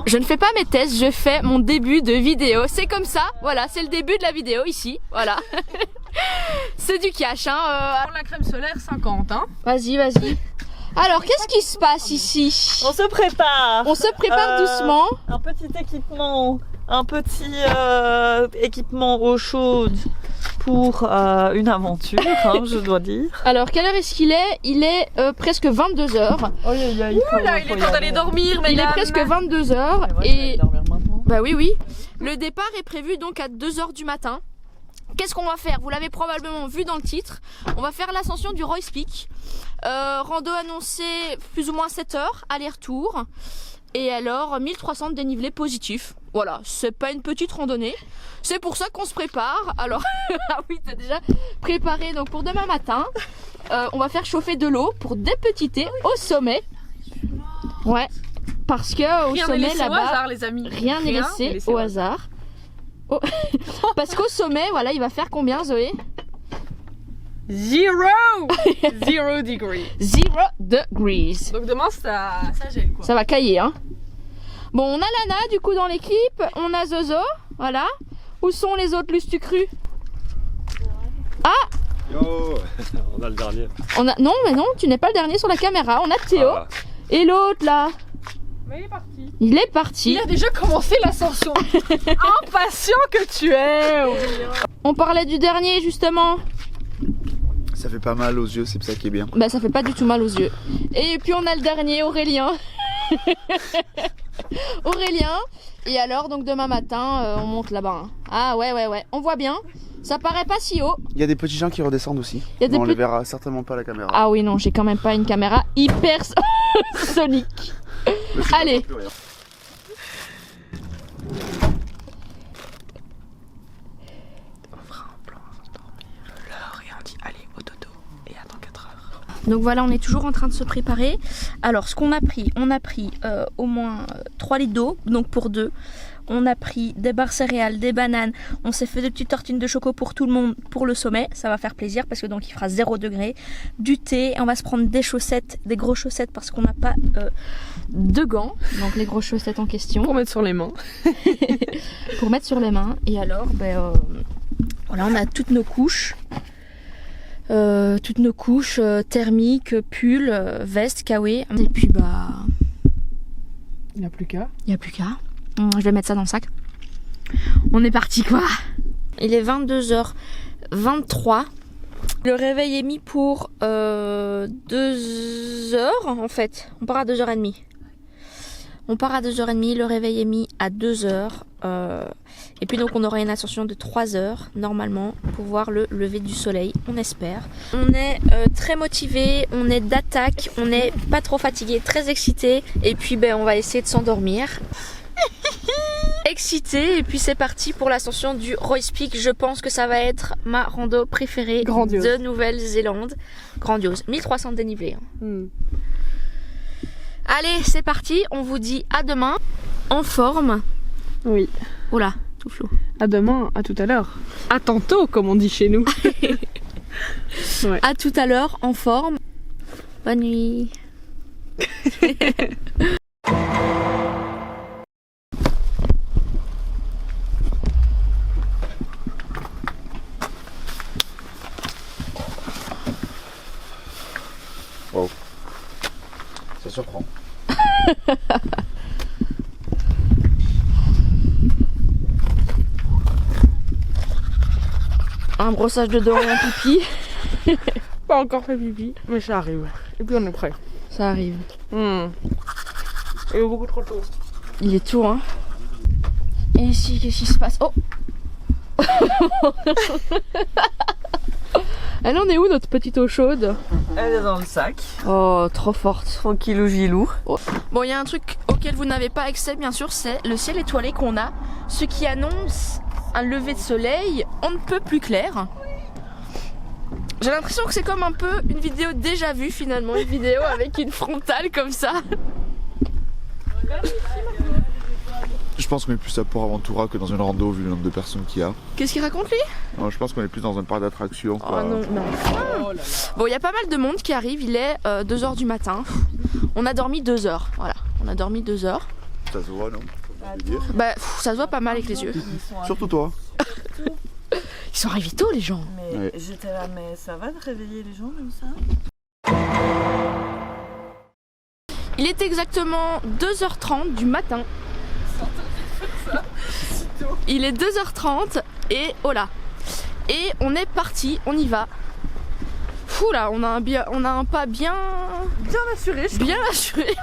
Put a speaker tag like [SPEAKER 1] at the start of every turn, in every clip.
[SPEAKER 1] Je ne fais pas mes tests, je fais mon début de vidéo. C'est comme ça, voilà, c'est le début de la vidéo ici, voilà. C'est du cash, hein.
[SPEAKER 2] Pour la crème solaire 50, hein.
[SPEAKER 1] Vas-y, vas-y. Alors, qu'est-ce qui se passe ici?
[SPEAKER 3] On se prépare.
[SPEAKER 1] On se prépare doucement.
[SPEAKER 3] Un petit équipement eau chaude pour une aventure, hein, je dois dire.
[SPEAKER 1] Alors, quelle heure est-ce qu'il est? Il est presque 22h.
[SPEAKER 3] Oh, il
[SPEAKER 2] est temps d'aller dormir,
[SPEAKER 1] Il est presque 22h et... Bah oui, oui. Le départ est prévu donc à 2h du matin. Qu'est-ce qu'on va faire? Vous l'avez probablement vu dans le titre. On va faire l'ascension du Roy's Peak. Rando annoncé plus ou moins 7 heures, aller-retour. Et alors 1300 de dénivelé positif. Voilà, c'est pas une petite randonnée. C'est pour ça qu'on se prépare. Alors, ah oui, t'as déjà préparé. Donc pour demain matin, on va faire chauffer de l'eau pour des petits thés au sommet. Ouais, parce que au sommet là-bas, rien n'est laissé au hasard. Oh. Parce qu'au sommet, voilà, il va faire combien, Zoé?
[SPEAKER 2] 0 degrés.
[SPEAKER 1] 0 degrees.
[SPEAKER 2] Donc demain, ça gèle, quoi.
[SPEAKER 1] Ça va cailler, hein. Bon, on a Lana, du coup, dans l'équipe. On a Zozo, voilà. Où sont les autres lustucrus? Ah!
[SPEAKER 4] Yo, on a le dernier.
[SPEAKER 1] Non, mais non, tu n'es pas le dernier sur la caméra. On a Théo.
[SPEAKER 4] Ah.
[SPEAKER 1] Et l'autre, là.
[SPEAKER 2] Mais il est parti.
[SPEAKER 1] Il est parti.
[SPEAKER 2] Il a déjà commencé l'ascension. Impatient que tu es, Aurélien.
[SPEAKER 1] On parlait du dernier, justement.
[SPEAKER 5] Ça fait pas mal aux yeux, c'est ça qui est bien.
[SPEAKER 1] Bah, ça fait pas du tout mal aux yeux. Et puis, on a le dernier, Aurélien. Aurélien. Et alors, donc demain matin, on monte là-bas. Hein. Ah ouais, ouais, ouais. On voit bien. Ça paraît pas si haut.
[SPEAKER 5] Il y a des petits gens qui redescendent aussi. On les verra certainement pas à la caméra.
[SPEAKER 1] Ah oui, non, j'ai quand même pas une caméra hyper sonique. Allez.
[SPEAKER 3] On fera un plan avant de dormir l'heure et on dit allez au dodo et attends 4 heures.
[SPEAKER 1] Donc voilà, on est toujours en train de se préparer. Alors ce qu'on a pris, on a pris au moins 3 litres d'eau, donc pour 2. On a pris des barres céréales, des bananes. On s'est fait des petites tartines de choco pour tout le monde pour le sommet. Ça va faire plaisir parce que donc il fera 0 degré. Du thé. On va se prendre des chaussettes, des grosses chaussettes parce qu'on n'a pas de gants. Donc les grosses chaussettes en question.
[SPEAKER 2] Pour mettre sur les mains.
[SPEAKER 1] Pour mettre sur les mains. Et alors, ben, voilà, on a toutes nos couches. Thermiques, pulls, vestes, kawé. Et puis bah...
[SPEAKER 2] Il n'y a plus qu'à.
[SPEAKER 1] Il n'y a plus qu'à. Je vais mettre ça dans le sac. On est parti quoi. Il est 22h23. Le réveil est mis pour 2h en fait. On part à 2h30. On part à 2h30. Le réveil est mis à 2h. Et puis donc on aura une ascension de 3h normalement pour voir le lever du soleil. On espère. On est très motivé. On est d'attaque. On n'est pas trop fatigué. Très excité. Et puis ben, on va essayer de s'endormir. Excité et puis c'est parti pour l'ascension du Roy's Peak. Je pense que ça va être ma rando préférée de Nouvelle-Zélande. Grandiose, 1300 de dénivelé. Allez, c'est parti, on vous dit à demain en forme.
[SPEAKER 2] Oui.
[SPEAKER 1] Oula, tout flou.
[SPEAKER 2] À demain, à tout à l'heure. À tantôt, comme on dit chez nous.
[SPEAKER 1] Ouais. À tout à l'heure en forme. Bonne nuit.
[SPEAKER 5] Wow. Ça surprend.
[SPEAKER 1] Un brossage de dents et un pipi.
[SPEAKER 2] Pas encore fait pipi, mais ça arrive. Et puis on est prêt.
[SPEAKER 1] Ça arrive.
[SPEAKER 2] Il est beaucoup trop tôt.
[SPEAKER 1] Il est tôt, hein. Et ici, qu'est-ce qui se passe? Oh. Elle en est où notre petite eau chaude?
[SPEAKER 3] Elle est dans le sac.
[SPEAKER 1] Oh, trop forte.
[SPEAKER 3] Tranquillou gilou.
[SPEAKER 1] Oh. Bon, il y a un truc auquel vous n'avez pas accès, bien sûr, c'est le ciel étoilé qu'on a. Ce qui annonce un lever de soleil on ne peut plus clair. J'ai l'impression que c'est comme un peu une vidéo déjà vue finalement, une vidéo avec une frontale comme ça.
[SPEAKER 5] Je pense qu'on est plus à Port Aventura que dans une rando vu le nombre de personnes qu'il y a.
[SPEAKER 1] Qu'est-ce qu'il raconte lui?
[SPEAKER 5] Non, je pense qu'on est plus dans un parc d'attractions.
[SPEAKER 1] Oh non, non. Bon, il y a pas mal de monde qui arrive, il est 2h du matin. On a dormi 2 heures, voilà. On a dormi 2 heures.
[SPEAKER 5] Ça se voit, non? Je veux dire.
[SPEAKER 1] Bah, ça se voit pas mal avec les yeux.
[SPEAKER 5] Surtout toi.
[SPEAKER 1] Ils sont arrivés tôt, les gens.
[SPEAKER 2] Mais
[SPEAKER 5] Ouais.
[SPEAKER 2] j'étais là, mais ça va de réveiller les gens comme ça?
[SPEAKER 1] Il est exactement 2h30 du matin. Il est 2h30 et oh là. Et on est parti, on y va. Fou là, on a un pas bien
[SPEAKER 2] assuré.
[SPEAKER 1] bien assuré.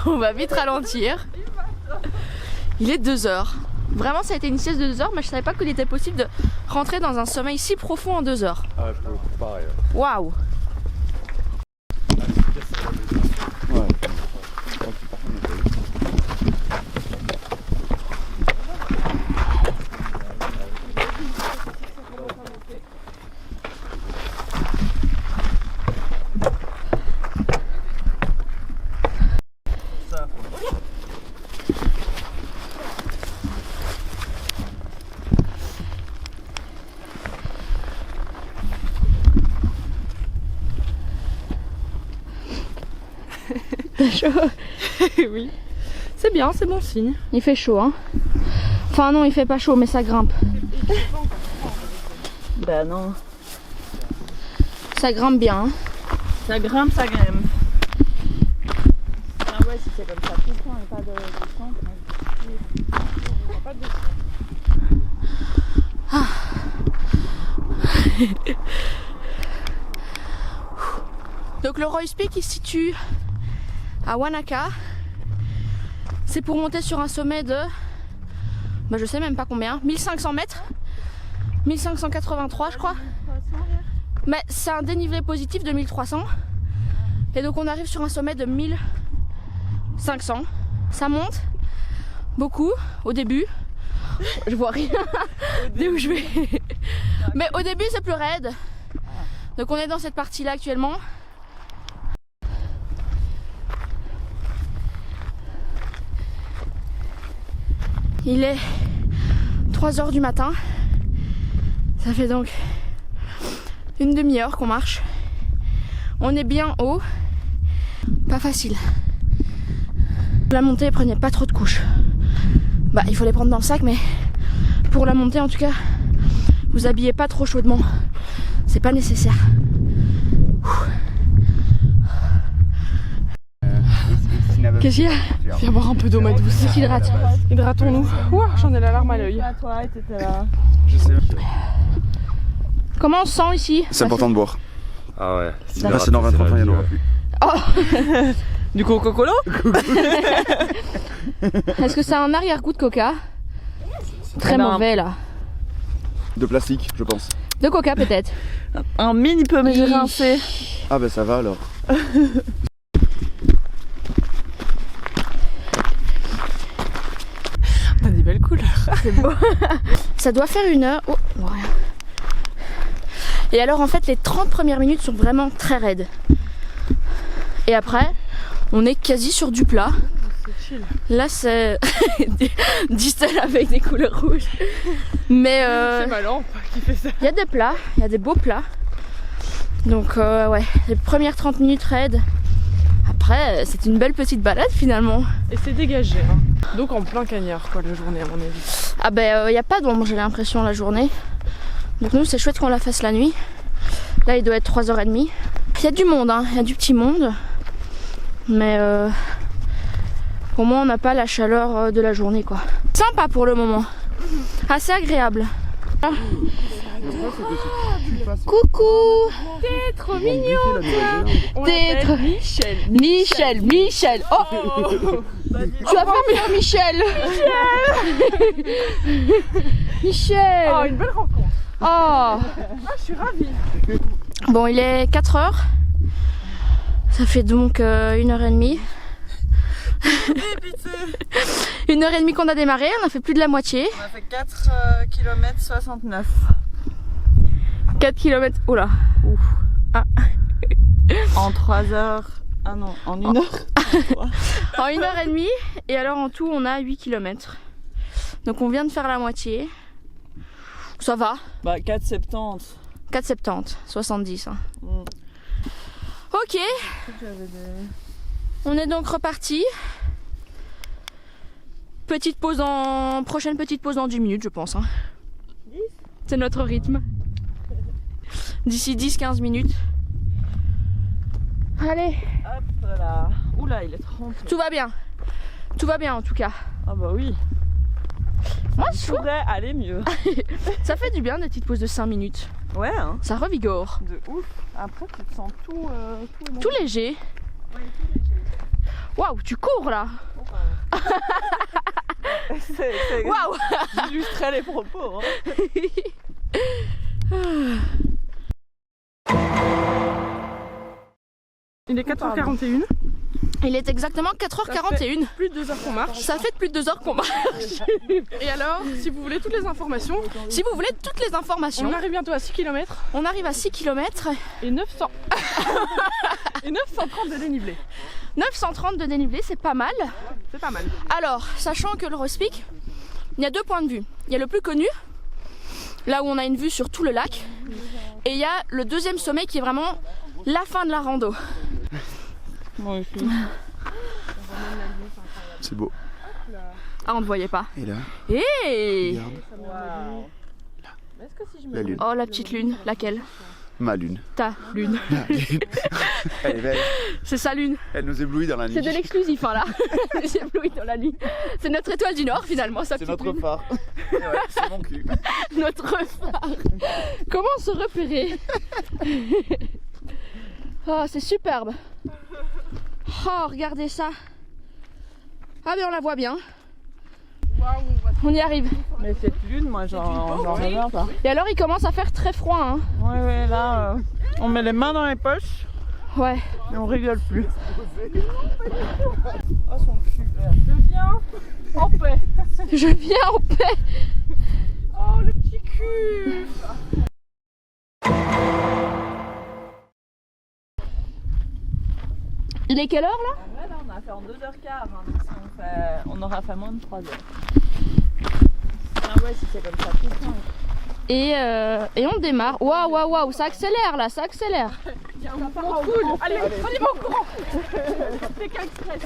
[SPEAKER 1] On va vite ralentir. Il est 2h. Vraiment, ça a été une sieste de 2 heures, mais je savais pas qu'il était possible de rentrer dans un sommeil si profond en 2 heures.
[SPEAKER 4] Ah, je peux pareil.
[SPEAKER 1] Waouh!
[SPEAKER 5] Ouais.
[SPEAKER 1] T'as chaud?
[SPEAKER 2] Oui. C'est bien, c'est bon signe.
[SPEAKER 1] Il fait chaud, hein? Enfin, non, il fait pas chaud, mais ça grimpe.
[SPEAKER 2] Bah non.
[SPEAKER 1] Ça grimpe bien, hein?
[SPEAKER 2] Ça grimpe, ça grimpe.
[SPEAKER 1] Ah ouais, si c'est comme ça tout le temps et pas de descente. Donc le Royce Peak il se situe à Wanaka. C'est pour monter sur un sommet de, bah je sais même pas combien, 1500 mètres, 1583 je crois. Mais c'est un dénivelé positif de 1300. Et donc on arrive sur un sommet de 1500. Ça monte beaucoup au début. Je vois rien de où je vais. Mais au début c'est plus raide. Donc on est dans cette partie là actuellement. Il est 3h du matin. Ça fait donc une demi-heure qu'on marche. On est bien haut. Pas facile. La montée, prenez pas trop de couches. Bah, il faut les prendre dans le sac, mais pour la montée, en tout cas, vous habillez pas trop chaudement. C'est pas nécessaire. Qu'est-ce qu'il y a?
[SPEAKER 2] Viens boire un peu d'eau, ma douce.
[SPEAKER 1] On s'hydrate.
[SPEAKER 2] Hydratons-nous. Ouah, j'en ai la larme à l'œil. Toi, t'étais là.
[SPEAKER 5] Je sais.
[SPEAKER 1] Comment on se sent ici?
[SPEAKER 5] C'est important de boire.
[SPEAKER 4] Ah ouais.
[SPEAKER 5] Là, c'est dans 23 ans, il n'y en aura plus.
[SPEAKER 1] Oh.
[SPEAKER 2] Du Coca-Cola?
[SPEAKER 1] Est-ce que ça a un arrière-goût de coca? Très
[SPEAKER 2] Non.
[SPEAKER 1] mauvais là.
[SPEAKER 5] De plastique, je pense.
[SPEAKER 1] De coca peut-être.
[SPEAKER 2] Un mini peu, mais j'ai rincé.
[SPEAKER 5] Ah bah ça va alors.
[SPEAKER 2] On a des belles couleurs.
[SPEAKER 1] C'est beau. Ça doit faire 1 heure. Oh, rien. Et alors en fait les 30 premières minutes sont vraiment très raides. Et après on est quasi sur du plat.
[SPEAKER 2] C'est chill.
[SPEAKER 1] Là c'est Distel avec des couleurs rouges. Mais
[SPEAKER 2] C'est ma lampe qui fait ça.
[SPEAKER 1] il y a des plats, il y a des beaux plats. Donc ouais, les premières 30 minutes raides. Après c'est une belle petite balade finalement.
[SPEAKER 2] Et c'est dégagé. Hein. Donc en plein cagnard, quoi, la journée, à mon avis.
[SPEAKER 1] Ah ben il n'y a pas d'ombre j'ai l'impression la journée. Donc nous c'est chouette qu'on la fasse la nuit. Là il doit être 3h30. Il y a du monde, hein, il y a du petit monde. Mais au moins on n'a pas la chaleur de la journée quoi. Sympa pour le moment. Assez agréable. Ah. Coucou.
[SPEAKER 2] T'es trop mignon.
[SPEAKER 1] T'es trop... Michel. Oh, tu vas faire Michel. Michel.
[SPEAKER 2] Oh, une belle rencontre.
[SPEAKER 1] Oh.
[SPEAKER 2] Ah, je suis ravie.
[SPEAKER 1] Bon, il est 4h. Ça fait donc 1h30. 1h30 qu'on a démarré, on a fait plus de la moitié.
[SPEAKER 2] On a fait 4 km 69.
[SPEAKER 1] 4 km. Oula. Ah.
[SPEAKER 2] En 3 heures. Ah non, en 1 heure.
[SPEAKER 1] En 1h30. Et alors en tout, on a 8 km. Donc on vient de faire la moitié. Ça va.
[SPEAKER 2] Bah 4,70.
[SPEAKER 1] 4,70. 70. Hein.
[SPEAKER 2] Mm.
[SPEAKER 1] Ok. On est donc reparti. Prochaine petite pause dans 10 minutes, je pense. Hein. C'est notre rythme. D'ici 10-15 minutes. Allez.
[SPEAKER 2] Hop là. Oula, il est 30.
[SPEAKER 1] Tout va bien. Tout va bien en tout cas.
[SPEAKER 2] Ah bah oui.
[SPEAKER 1] Moi, je trouve
[SPEAKER 2] pourrait aller mieux.
[SPEAKER 1] ça fait du bien des petites pauses de 5 minutes.
[SPEAKER 2] Ouais, hein.
[SPEAKER 1] Ça revigore.
[SPEAKER 2] De ouf. Après, tu te sens tout
[SPEAKER 1] Tout léger.
[SPEAKER 2] Ouais, tout léger.
[SPEAKER 1] Waouh, tu cours là.
[SPEAKER 2] C'est
[SPEAKER 1] Waouh.
[SPEAKER 2] J'illustrais les propos. Hein. Il est 4h41.
[SPEAKER 1] Il est exactement 4h41.
[SPEAKER 2] Plus de 2 heures qu'on marche.
[SPEAKER 1] Ça fait plus de 2 heures qu'on marche.
[SPEAKER 2] Et alors, si vous voulez toutes les informations,
[SPEAKER 1] on
[SPEAKER 2] arrive bientôt à 6 km.
[SPEAKER 1] On arrive à 6 km.
[SPEAKER 2] Et 900. Et 930 de dénivelé.
[SPEAKER 1] 930 de dénivelé, c'est pas mal.
[SPEAKER 2] C'est pas mal.
[SPEAKER 1] Alors, sachant que le Royce Peak, il y a 2 points de vue. Il y a le plus connu, là où on a une vue sur tout le lac. Et il y a le deuxième sommet qui est vraiment la fin de la rando.
[SPEAKER 2] Moi aussi.
[SPEAKER 5] C'est beau.
[SPEAKER 1] Ah, on ne voyait pas.
[SPEAKER 5] Et là,
[SPEAKER 1] Hey.
[SPEAKER 5] regarde.
[SPEAKER 2] Est-ce que si je me...
[SPEAKER 5] La lune.
[SPEAKER 1] Oh, la petite lune. Laquelle?
[SPEAKER 5] Ma lune.
[SPEAKER 1] Ta lune.
[SPEAKER 5] La lune. Elle est belle.
[SPEAKER 1] C'est sa lune.
[SPEAKER 5] Elle nous éblouit dans la nuit.
[SPEAKER 1] C'est de l'exclusif, hein, là. J'ai ébloui dans la nuit. C'est notre étoile du Nord, finalement. Sa
[SPEAKER 5] C'est
[SPEAKER 1] petite
[SPEAKER 5] notre
[SPEAKER 1] lune.
[SPEAKER 5] phare. Ouais, c'est mon cul.
[SPEAKER 1] Notre phare. Comment se repérer? Oh, c'est superbe. Oh, regardez ça. Ah, mais on la voit bien. On y arrive.
[SPEAKER 2] Mais cette lune, moi j'en reviens pas.
[SPEAKER 1] Et alors, il commence à faire très froid, hein.
[SPEAKER 2] Ouais, là, on met les mains dans les poches
[SPEAKER 1] Ouais.
[SPEAKER 2] et on rigole plus. Oh, son cul vert. Je viens en paix.
[SPEAKER 1] Je viens en paix.
[SPEAKER 2] Oh, le petit cul.
[SPEAKER 1] Il est quelle heure, là?
[SPEAKER 2] Ouais, là, on a fait en 2h15. Hein, donc si on aura fait moins de 3 heures. Ah ouais, si c'est comme ça, tout le temps.
[SPEAKER 1] Et on démarre. Waouh, waouh, waouh, ça accélère là, ça accélère.
[SPEAKER 2] Il y a un mouvement cool. Allez, on y va au courant. C'est qu'un express.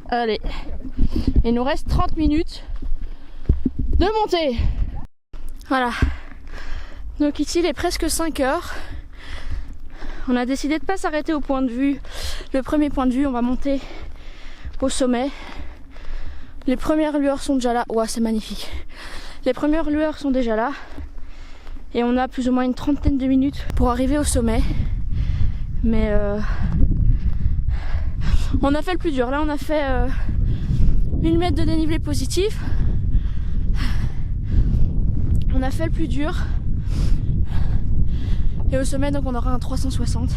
[SPEAKER 1] Allez. Il nous reste 30 minutes de montée. Voilà. Donc ici il est presque 5 heures. On a décidé de ne pas s'arrêter au point de vue. Le premier point de vue, on va monter au sommet. Les premières lueurs sont déjà là. Ouah, c'est magnifique. Les premières lueurs sont déjà là. Et on a plus ou moins une trentaine de minutes pour arriver au sommet. Mais on a fait le plus dur. Là on a fait 1000 mètres de dénivelé positif. On a fait le plus dur. Et au sommet donc on aura un 360.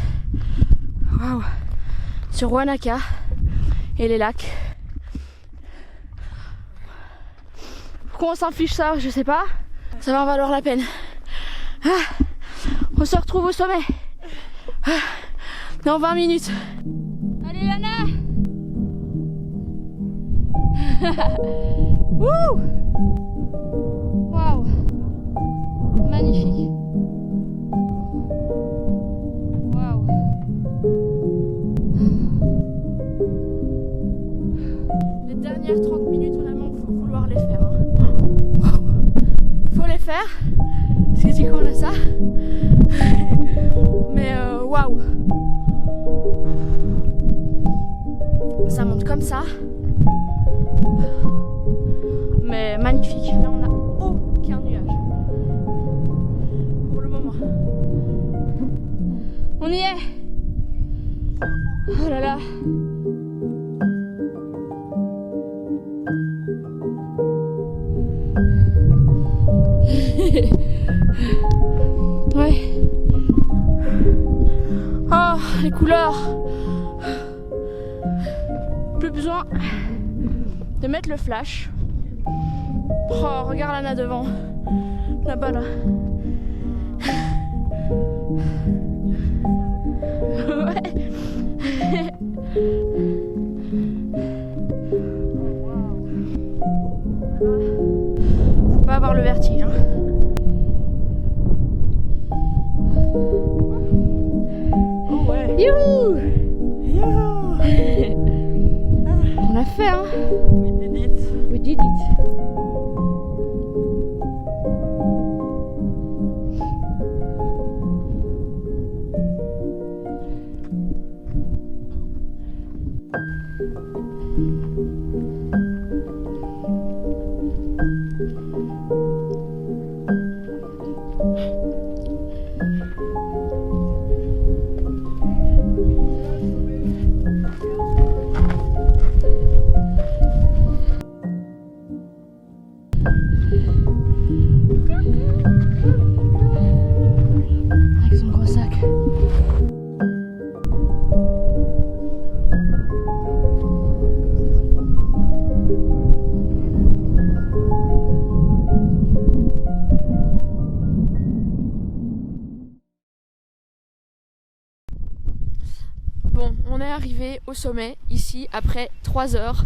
[SPEAKER 1] Waouh. Sur Wanaka et les lacs. Pourquoi on s'inflige ça, je sais pas. Ça va en valoir la peine. Ah, on se retrouve au sommet. Ah, dans 20 minutes. Allez Lana. Wouh. Waouh. Magnifique. Waouh. Les dernières 30 minutes, vraiment, faut vouloir les faire. Hein. Waouh. Faut les faire. Parce que du coup, on a ça. Mais waouh. Ça monte comme ça. Mais magnifique. Là, on n'a aucun nuage. Pour le moment. On y est. Oh là là. Ouais. Oh, les couleurs. Plus besoin de mettre le flash. Oh, regarde Lana devant. Là-bas, là. Ouais. Faut pas avoir le vertige. Hein. Youhou. On l'a fait, hein.
[SPEAKER 2] We did it.
[SPEAKER 1] We did it. Avec son gros sac. Bon, on est arrivé au sommet ici après 3 heures.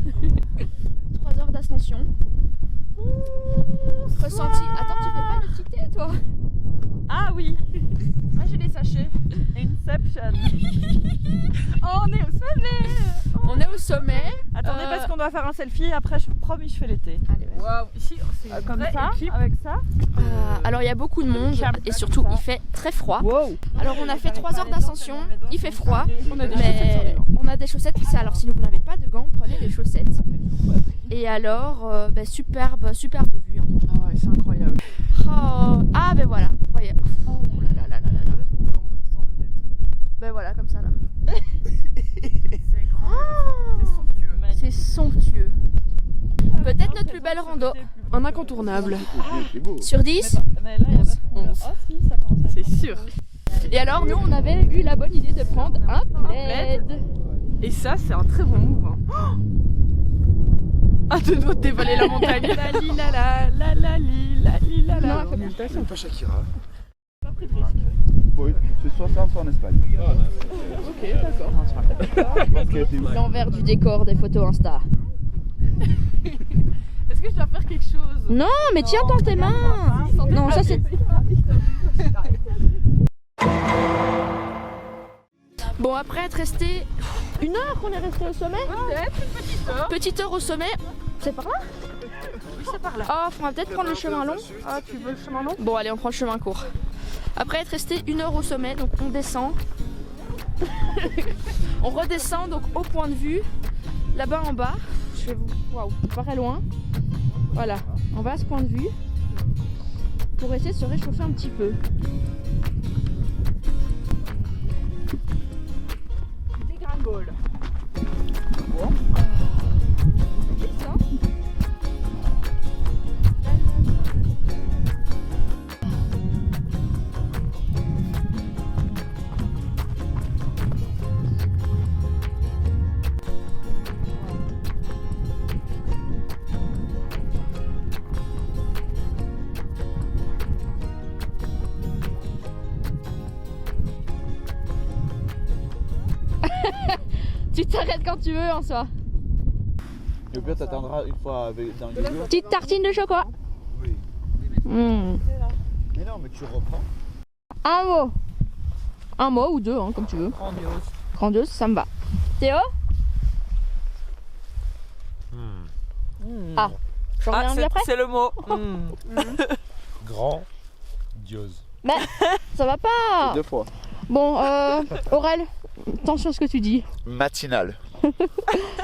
[SPEAKER 1] 3 heures d'ascension. Ressenti. Attends, tu fais pas le petit thé toi?
[SPEAKER 2] Ah oui. Moi j'ai les sachets. Inception. Oh, on est au sommet.
[SPEAKER 1] On est au sommet.
[SPEAKER 2] Attendez parce qu'on doit faire un selfie. Après, je promis, je fais l'été.
[SPEAKER 1] Allez, vas-y.
[SPEAKER 2] Waouh. Ici, c'est comme ça, avec ça.
[SPEAKER 1] Alors il y a beaucoup de monde et surtout il fait très froid.
[SPEAKER 2] Wow.
[SPEAKER 1] Alors on a fait 3 heures d'ascension, il fait froid, mais on a des chaussettes. Alors si vous n'avez pas de gants, prenez des chaussettes. Et alors, superbe vue. Hein.
[SPEAKER 2] Ah ouais, c'est incroyable.
[SPEAKER 1] Oh, ah ben voilà, vous voyez. Oh là là là là là là. Ben voilà, comme ça là.
[SPEAKER 2] C'est grand. C'est somptueux.
[SPEAKER 1] C'est somptueux. Peut-être notre plus belle rando.
[SPEAKER 3] Un incontournable.
[SPEAKER 1] Sur 10.
[SPEAKER 2] Mais là, il y a pas de
[SPEAKER 3] 11.
[SPEAKER 2] Ah si, ça commence à
[SPEAKER 3] C'est
[SPEAKER 2] être
[SPEAKER 3] sûr.
[SPEAKER 1] Et alors nous on avait eu la bonne idée de prendre un plaid.
[SPEAKER 3] Et ça, c'est un très bon move. Hein. Ah, de doigts de dévaler la montagne. La li la la la la li la li la la.
[SPEAKER 1] Non, elle fait
[SPEAKER 5] Pas Shakira. Oui, c'est soit ça, soit en Espagne.
[SPEAKER 3] Ok, d'accord.
[SPEAKER 1] l'envers du décor des photos Insta.
[SPEAKER 3] Est-ce que je dois faire quelque chose?
[SPEAKER 1] Non, mais tiens dans tes mains. Non, ça c'est. Bon, après être resté 1 heure qu'on est resté au sommet.
[SPEAKER 3] Peut-être une petite heure.
[SPEAKER 1] Petite heure au sommet. C'est par là?
[SPEAKER 3] Oui, c'est par là.
[SPEAKER 1] Oh, faudra peut-être prendre le chemin long.
[SPEAKER 3] Ah, tu veux le chemin long?
[SPEAKER 1] Bon, allez, on prend le chemin court. Après être resté 1 heure au sommet, donc on descend. On redescend donc au point de vue, là-bas en bas. Je vais vous. Waouh, ça paraît loin. Voilà, on va à ce point de vue pour essayer de se réchauffer un petit peu.
[SPEAKER 3] Dégringole.
[SPEAKER 1] Tu t'arrêtes quand tu veux en soi.
[SPEAKER 5] Et au pire, t'attendras une fois dans le vidéo.
[SPEAKER 1] Petite tartine de chocolat.
[SPEAKER 5] Oui.
[SPEAKER 1] Mmh.
[SPEAKER 5] Mais non, mais tu reprends.
[SPEAKER 1] Un mot. Un mot ou deux, hein, comme tu veux.
[SPEAKER 2] grandiose.
[SPEAKER 1] Grandiose, ça me va. Théo? Ah, j'en reviens un après?
[SPEAKER 2] C'est le mot.
[SPEAKER 4] Grand. Diose.
[SPEAKER 1] Mais ça va pas.
[SPEAKER 5] 2 fois.
[SPEAKER 1] Bon, Aurel, attention à ce que tu dis.
[SPEAKER 5] Matinale.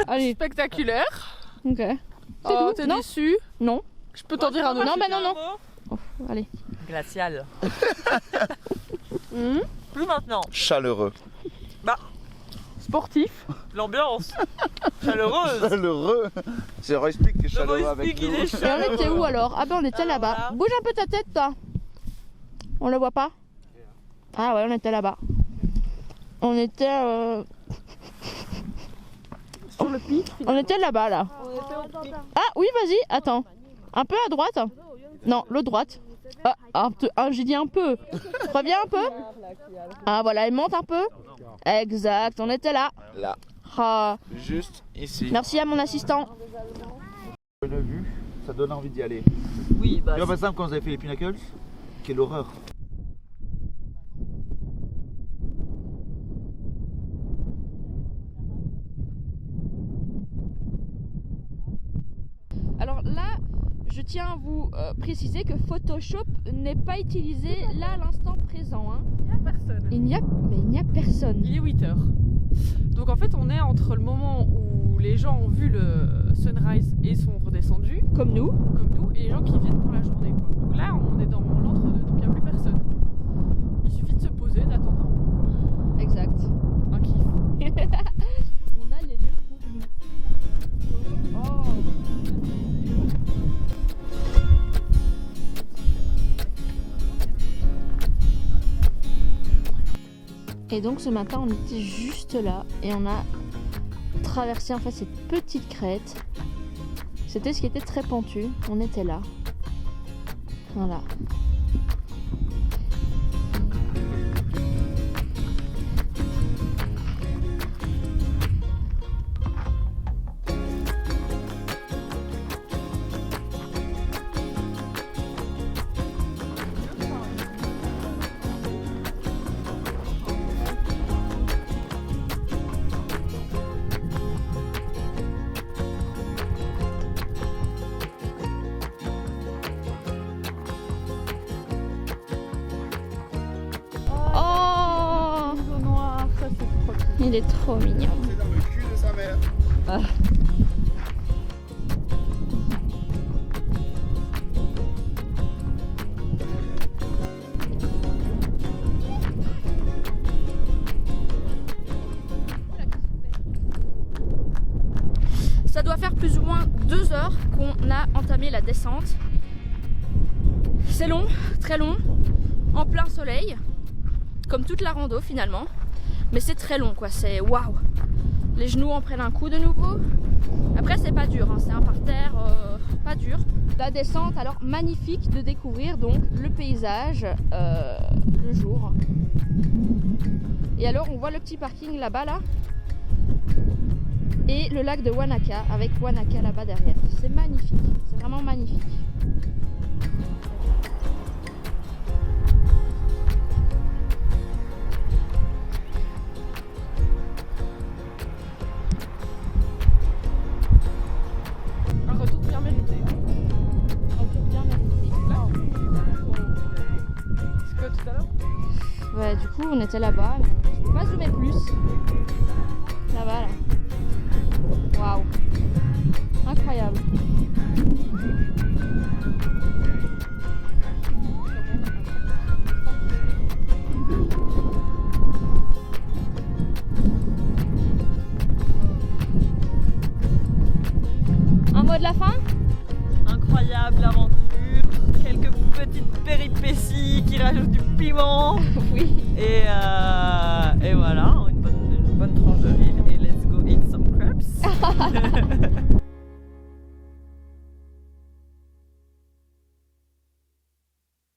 [SPEAKER 1] Allez,
[SPEAKER 3] Spectaculaire.
[SPEAKER 1] ok. C'est
[SPEAKER 3] Oh,
[SPEAKER 1] tout?
[SPEAKER 3] t'es
[SPEAKER 1] Non,
[SPEAKER 3] déçu?
[SPEAKER 1] non.
[SPEAKER 3] Je peux t'en dire un autre?
[SPEAKER 1] Non, bah non. Oh, allez.
[SPEAKER 2] Glacial.
[SPEAKER 1] Mmh.
[SPEAKER 2] Plus maintenant.
[SPEAKER 5] Chaleureux.
[SPEAKER 3] Sportif.
[SPEAKER 2] L'ambiance. Chaleureuse.
[SPEAKER 5] Chaleureux. C'est Roy Speak qui est chaleureux avec nous.
[SPEAKER 2] Il est
[SPEAKER 1] Et on était où alors? Ah ben on était là-bas.
[SPEAKER 2] voilà.
[SPEAKER 1] Bouge un peu ta tête toi. On le voit pas? Ah ouais, on était là-bas. On était
[SPEAKER 3] Sur le pic.
[SPEAKER 1] on était là-bas là. Ah oui, vas-y, attends. Un peu à droite. Non, l'autre droite. Ah, j'ai dit un peu. Reviens un peu. Ah voilà, elle monte un peu. Exact, on était là.
[SPEAKER 5] Là.
[SPEAKER 1] Ah,
[SPEAKER 5] Juste ici.
[SPEAKER 1] merci à mon assistant.
[SPEAKER 5] Une vue, ça donne envie d'y aller.
[SPEAKER 2] Oui, bah.
[SPEAKER 5] Tu vois, par exemple, quand vous avez fait les Pinnacles, quelle horreur.
[SPEAKER 1] je tiens à vous préciser que Photoshop n'est pas utilisé là à l'instant présent. Hein.
[SPEAKER 3] Il n'y a personne.
[SPEAKER 1] Il n'y a personne.
[SPEAKER 3] Il est 8h. Donc en fait on est entre le moment où les gens ont vu le sunrise et sont redescendus,
[SPEAKER 1] Comme nous.
[SPEAKER 3] et les gens qui viennent pour la journée, quoi. Donc là on est dans l'entre-deux, donc il n'y a plus personne. Il suffit de se poser, d'attendre un peu, quoi.
[SPEAKER 1] Exact.
[SPEAKER 3] Un kiff.
[SPEAKER 1] On a les lieux pour nous. Oh. Et donc ce matin on était juste là et on a traversé en fait cette petite crête. C'était ce qui était très pentu, on était là. Voilà. Oh,
[SPEAKER 3] Ciseaux noirs, ça c'est trop cool.
[SPEAKER 1] il est trop mignon.
[SPEAKER 5] C'est dans le cul de sa mère.
[SPEAKER 1] Ça doit faire plus ou moins 2 heures qu'on a entamé la descente. C'est long, très long, en plein soleil, comme toute la rando finalement. Mais c'est très long quoi, c'est waouh. Les genoux en prennent un coup de nouveau. Après c'est pas dur, hein, c'est un parterre pas dur. La descente alors magnifique de découvrir donc le paysage le jour. Et alors on voit le petit parking là-bas là. Et le lac de Wanaka avec Wanaka là-bas derrière. C'est magnifique, c'est vraiment magnifique.
[SPEAKER 3] Un retour bien mérité.
[SPEAKER 1] Retour bien mérité.
[SPEAKER 3] Là, c'est quoi tout à l'heure?
[SPEAKER 1] Ouais, du coup on était là-bas, mais je peux pas zoomer plus. Là-bas là. Waouh. Incroyable. Un mot de la fin?
[SPEAKER 2] Incroyable aventure, quelques petites péripéties qui rajoutent du piment.
[SPEAKER 1] Oui.
[SPEAKER 2] Et voilà, une bonne tranche de riz et let's go eat some crabs.